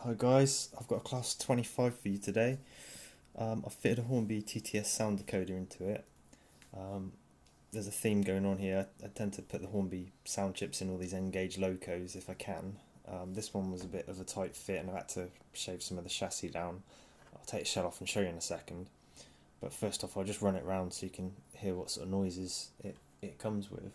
Hi guys, I've got a class 25 for you today. I've fitted a Hornby TTS sound decoder into it. Um, there's a theme going on here. I tend to put the Hornby sound chips in all these N-gauge locos if I can. This one was a bit of a tight fit and I had to shave some of the chassis down. I'll take the shell off and show you in a second. But first off, I'll just run it round so you can hear what sort of noises it comes with.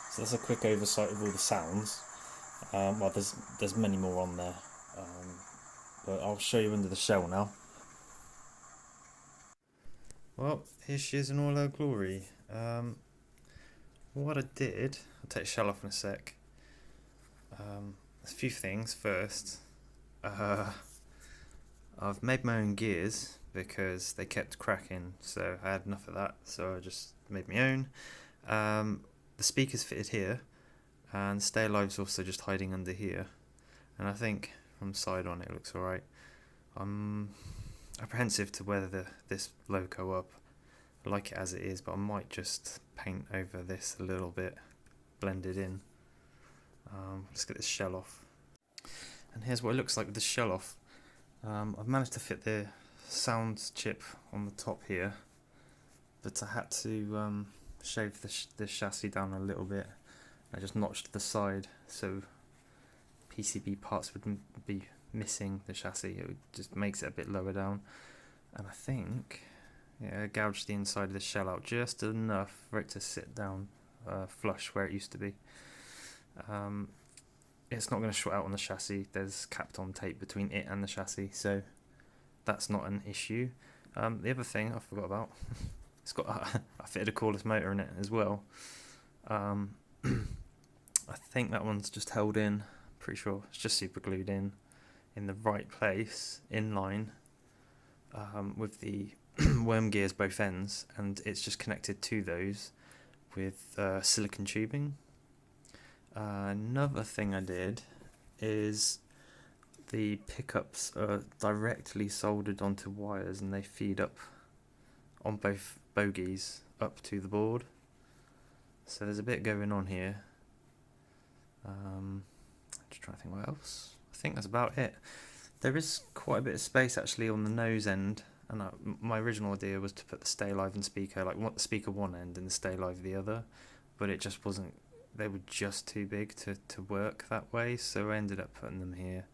So that's a quick oversight of all the sounds. Well, there's many more on there, but I'll show you under the shell now. Well, here she is in all her glory. What I did, I'll take the shell off in a sec. A few things. First, I've made my own gears because they kept cracking, so I had enough of that, so I just made my own. The speaker's fitted here, and Stay Alive's also just hiding under here, and I think from the side on it looks alright. I'm apprehensive to weather this loco up. I like it as it is, but I might just paint over this a little bit, blend it in. Let's get this shell off. And here's what it looks like with the shell off. I've managed to fit the sound chip on the top here, but I had to shave the chassis down a little bit. I just notched the side so PCB parts would be missing the chassis. It just makes it a bit lower down, and I think I gouged the inside of the shell out just enough for it to sit down flush where it used to be. It's not going to short out on the chassis. There's capped on tape between it and the chassis, so that's not an issue. The other thing I forgot about, it's got I fitted a cordless motor in it as well. I think that one's just held in. Pretty sure it's just super glued in the right place, in line with the worm gears both ends, and it's just connected to those with silicon tubing. Another thing I did is the pickups are directly soldered onto wires, and they feed up on both bogies up to the board. So there's a bit going on here. Just trying to think what else. I think that's about it. There is quite a bit of space actually on the nose end, and my original idea was to put the Stay Alive and speaker, like the speaker one end and the Stay Alive the other, but it just wasn't. They were just too big to work that way, so I ended up putting them here.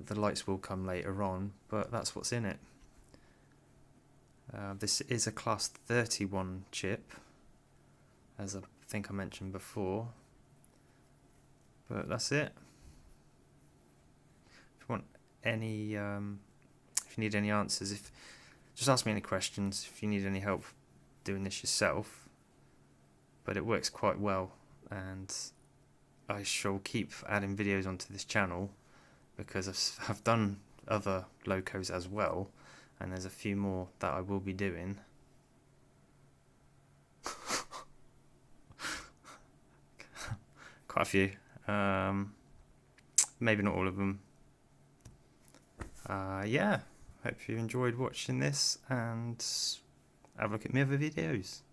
The lights will come later on, but that's what's in it. This is a class 31 chip, as I think I mentioned before, but that's it. If you want any if you need any answers, if just ask me any questions if you need any help doing this yourself. But it works quite well, and I shall keep adding videos onto this channel because I've done other locos as well, and there's a few more that I will be doing. Quite a few. Maybe not all of them. Yeah, hope you enjoyed watching this, and have a look at my other videos.